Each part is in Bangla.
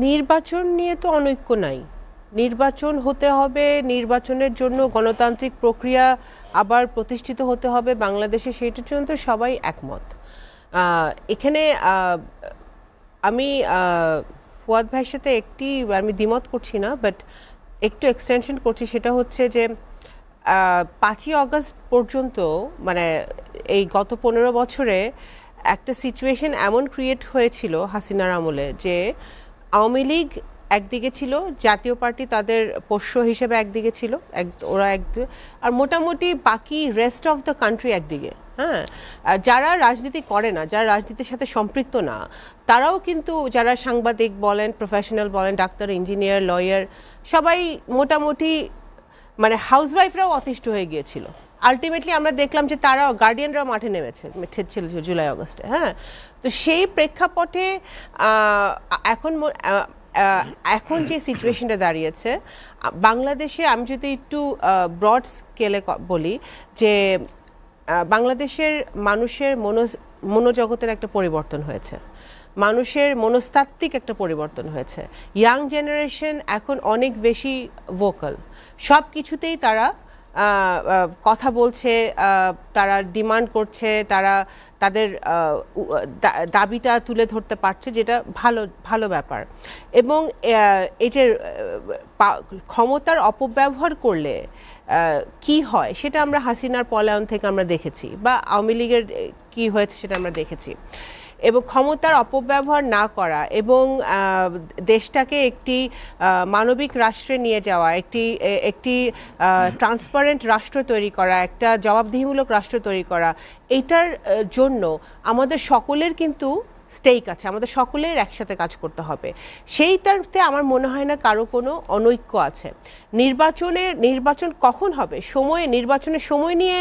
নির্বাচন নিয়ে তো অনৈক্য নাই। নির্বাচন হতে হবে, নির্বাচনের জন্য গণতান্ত্রিক প্রক্রিয়া আবার প্রতিষ্ঠিত হতে হবে বাংলাদেশে, সেটার জন্য তো সবাই একমত। এখানে আমি ফুয়াদ ভাইয়ের সাথে আমি দ্বিমত করছি না, বাট একটু এক্সটেনশন করছি। সেটা হচ্ছে যে 5ই আগস্ট পর্যন্ত মানে এই গত 15 বছরে একটা সিচুয়েশন এমন ক্রিয়েট হয়েছিল হাসিনার আমলে যে আওয়ামী লীগ একদিকে ছিল, জাতীয় পার্টি তাদের পোষ্য হিসেবে একদিকে ছিল, ওরা একদিকে, আর মোটামুটি বাকি রেস্ট অফ দ্য কান্ট্রি একদিকে। হ্যাঁ, যারা রাজনীতি করে না, যারা রাজনীতির সাথে সম্পৃক্ত না, তারাও কিন্তু, যারা সাংবাদিক বলেন, প্রফেশনাল বলেন, ডাক্তার, ইঞ্জিনিয়ার, লয়ার, সবাই মোটামুটি মানে হাউসওয়াইফরাও অতিষ্ঠ হয়ে গিয়েছিল। আলটিমেটলি আমরা দেখলাম যে তারাও, গার্ডিয়ানরাও মাঠে নেমেছে ছিল জুলাই আগস্টে। হ্যাঁ, তো সেই প্রেক্ষাপটে এখন যে সিচুয়েশনটা দাঁড়িয়েছে বাংলাদেশে, আমি যদি একটু ব্রড স্কেলে বলি যে বাংলাদেশের মানুষের মনোজগতের একটা পরিবর্তন হয়েছে, মানুষের মনস্তাত্ত্বিক একটা পরিবর্তন হয়েছে। ইয়াং জেনারেশন এখন অনেক বেশি ভোকাল, সব কিছুতেই তারা কথা বলছে, তারা ডিমান্ড করছে, তারা তাদের দাবিটা তুলে ধরতে পারছে, যেটা ভালো ব্যাপার। এবং এই যে ক্ষমতার অপব্যবহার করলে কি হয় সেটা আমরা হাসিনার পলায়ন থেকে আমরা দেখেছি, বা আওয়ামী লীগের কি হয়েছে সেটা আমরা দেখেছি। এবং ক্ষমতার অপব্যবহার না করা এবং দেশটাকে একটি মানবিক রাষ্ট্রে নিয়ে যাওয়া, একটি ট্রান্সপারেন্ট রাষ্ট্র তৈরি করা, একটা জবাবদিহিমূলক রাষ্ট্র তৈরি করা, এইটার জন্য আমাদের সকলের কিন্তু স্টেক আছে, আমাদের সকলের একসাথে কাজ করতে হবে। সেইটাতে আমার মনে হয় না কারো কোনো অনৈক্য আছে। নির্বাচন কখন হবে, নির্বাচনের সময় নিয়ে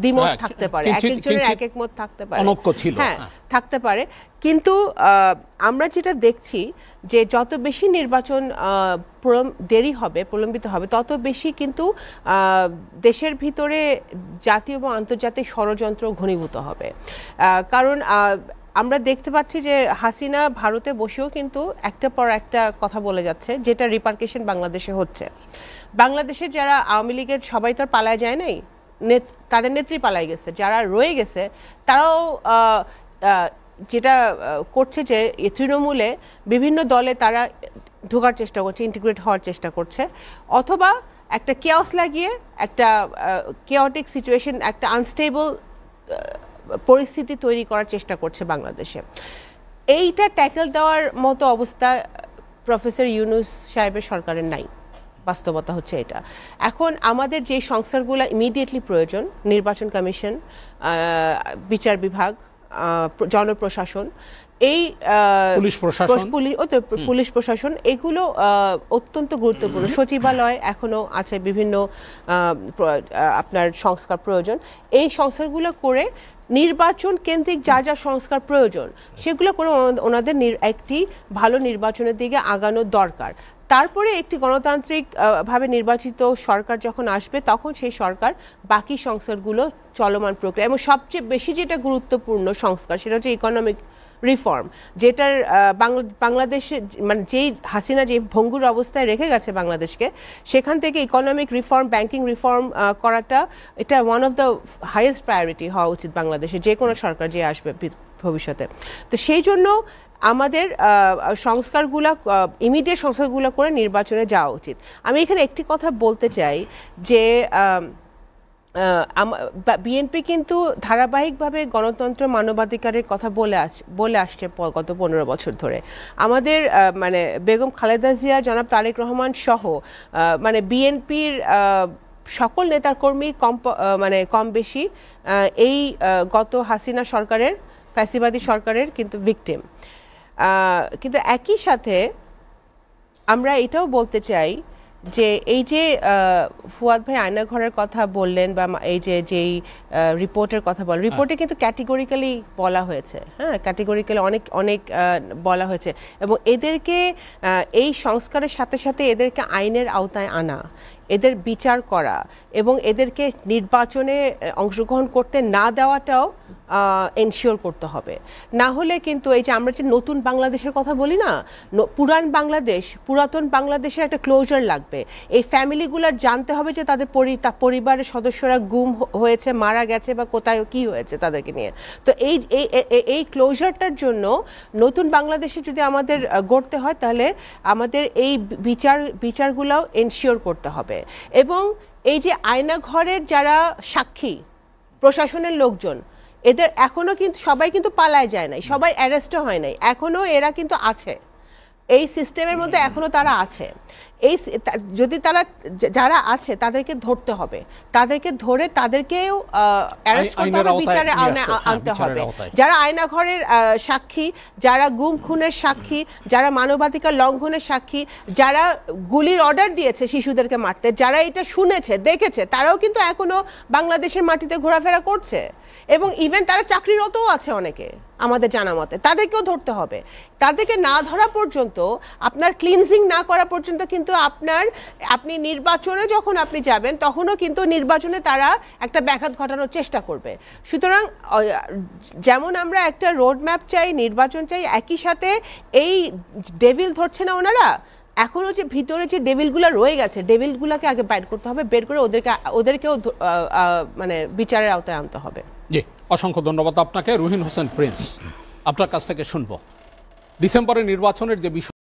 দ্বিমত থাকতে পারে, এক একজনের এক এক মত থাকতে পারে, হ্যাঁ থাকতে পারে। কিন্তু আমরা যেটা দেখছি যে যত বেশি নির্বাচন দেরি হবে, প্রলম্বিত হবে, তত বেশি কিন্তু দেশের ভিতরে জাতীয় এবং আন্তর্জাতিক ষড়যন্ত্র ঘনীভূত হবে। কারণ আমরা দেখতে পাচ্ছি যে হাসিনা ভারতে বসেও কিন্তু একটার পর একটা কথা বলে যাচ্ছে, যেটা রিপারকেশন বাংলাদেশে হচ্ছে। বাংলাদেশের যারা আওয়ামী লীগের সবাই তো আর পালায় যায় নাই, তাদের নেত্রী পালাই গেছে, যারা রয়ে গেছে তারাও যেটা করছে যে তৃণমূলে বিভিন্ন দলে তারা ঢোকার চেষ্টা করছে, ইন্টিগ্রেট হওয়ার চেষ্টা করছে, অথবা একটা কেওস লাগিয়ে একটা কেওটিক সিচুয়েশন, একটা আনস্টেবল পরিস্থিতি তৈরি করার চেষ্টা করছে বাংলাদেশে। এইটা ট্যাকেল দেওয়ার মতো অবস্থা প্রফেসর ইউনূস সাহেবের সরকারের নাই, বাস্তবতা হচ্ছে এটা। এখন আমাদের যে সংস্কারগুলো ইমিডিয়েটলি প্রয়োজন, নির্বাচন কমিশন, বিচার বিভাগ, জনপ্রশাসন, এই পুলিশ প্রশাসন, এগুলো অত্যন্ত গুরুত্বপূর্ণ। সচিবালয় এখনো আছে, বিভিন্ন আপনার সংস্কার প্রয়োজন। এই সংস্কারগুলো করে নির্বাচন কেন্দ্রিক যা যা সংস্কার প্রয়োজন সেগুলো করে ওনাদের একটি ভালো নির্বাচনের দিকে আগানোর দরকার। তারপরে একটি গণতান্ত্রিক ভাবে নির্বাচিত সরকার যখন আসবে, তখন সেই সরকার বাকি সংস্কারগুলো চলমান প্রক্রিয়া, এবং সবচেয়ে বেশি যেটা গুরুত্বপূর্ণ সংস্কার সেটা হচ্ছে ইকোনমিক রিফর্ম, যেটার বাংলাদেশে মানে যেই হাসিনা যে ভঙ্গুর অবস্থায় রেখে গেছে বাংলাদেশকে, সেখান থেকে ইকোনমিক রিফর্ম, ব্যাংকিং রিফর্ম করাটা, এটা one of the highest priority হওয়া উচিত বাংলাদেশে, যে কোনো সরকার যে আসবে ভবিষ্যতে। তো সেই জন্য আমাদের ইমিডিয়েট সংস্কারগুলো করে নির্বাচনে যাওয়া উচিত। আমি এখানে একটি কথা বলতে চাই যে বিএনপি কিন্তু ধারাবাহিকভাবে গণতন্ত্র, মানবাধিকারের কথা বলে আসছে গত 15 বছর ধরে। আমাদের মানে বেগম খালেদা জিয়া, জনাব তারেক রহমান সহ মানে বিএনপির সকল নেতাকর্মী কম বেশি এই গত হাসিনা সরকারের, ফ্যাসিবাদী সরকারের কিন্তু ভিকটিম। কিন্তু একই সাথে আমরা এটাও বলতে চাই যে এই যে ফুয়াদ ভাই আয়নাঘরের কথা বললেন, বা এই যেই রিপোর্টের কথা বলেন, রিপোর্টে কিন্তু ক্যাটেগরিক্যালি বলা হয়েছে, হ্যাঁ ক্যাটেগরিক্যালি অনেক বলা হয়েছে, এবং এদেরকে এই সংস্কারের সাথে সাথে এদেরকে আইনের আওতায় আনা, এদের বিচার করা এবং এদেরকে নির্বাচনে অংশগ্রহণ করতে না দেওয়াটাও এনশিওর করতে হবে। না হলে কিন্তু এই যে আমরা যে নতুন বাংলাদেশের কথা বলি না, পুরাতন বাংলাদেশের একটা ক্লোজার লাগবে। এই ফ্যামিলিগুলোর জানতে হবে যে তাদের পরিবারের সদস্যরা গুম হয়েছে, মারা গেছে বা কোথায় কি হয়েছে তাদেরকে নিয়ে। তো এই ক্লোজারটার জন্য নতুন বাংলাদেশে যদি আমাদের গড়তে হয় তাহলে আমাদের এই বিচারগুলোও এনশিওর করতে হবে। এবং এই যে আয়নাঘরের যারা সাক্ষী, প্রশাসনের লোকজন, এদের এখনো কিন্তু সবাই কিন্তু পালায় যায় নাই, সবাই অ্যারেস্টও হয় নাই, এখনো এরা কিন্তু আছে এই সিস্টেমের মধ্যে, এখনো তারা আছে। এই যদি তারা যারা আছে তাদেরকে ধরতে হবে, তাদেরকে ধরে তাদেরকেও অ্যারেস্ট করতে হবে, বিচারে আনতে হবে। যারা আয়নাঘরের সাক্ষী, যারা গুম খুনের সাক্ষী, যারা মানবাধিকার লঙ্ঘনের সাক্ষী, যারা গুলির অর্ডার দিয়েছে শিশুদেরকে মারতে, যারা এটা শুনেছে দেখেছে, তারাও কিন্তু এখনো বাংলাদেশের মাটিতে ঘোরাফেরা করছে এবং ইভেন তারা চাকরিরতও আছে অনেকে আমাদের জানা মতে। তাদেরকেও ধরতে হবে। তাদেরকে না ধরা পর্যন্ত, আপনার ক্লিনজিং না করা পর্যন্ত কিন্তু আপনি নির্বাচনে যখন আপনি যাবেন তখনও কিন্তু নির্বাচনে তারা একটা ব্যাঘাত ঘটানোর চেষ্টা করবে। সুতরাং যেমন আমরা একটা রোড ম্যাপ চাই, নির্বাচন চাই, একই সাথে এই ডেভিল ধরছে না ওনারা, এখনো যে ভিতরে যে ডেভিলগুলো রয়ে গেছে, ডেভিলগুলোকে আগে বাইর করতে হবে, বের করে ওদেরকেও মানে বিচারের আওতায় আনতে হবে। জি, অসংখ্য ধন্যবাদ আপনাকে। রুহিন হোসেন প্রিন্স, আপনার কাছ থেকে শুনবো ডিসেম্বরের নির্বাচনের যে বিষয়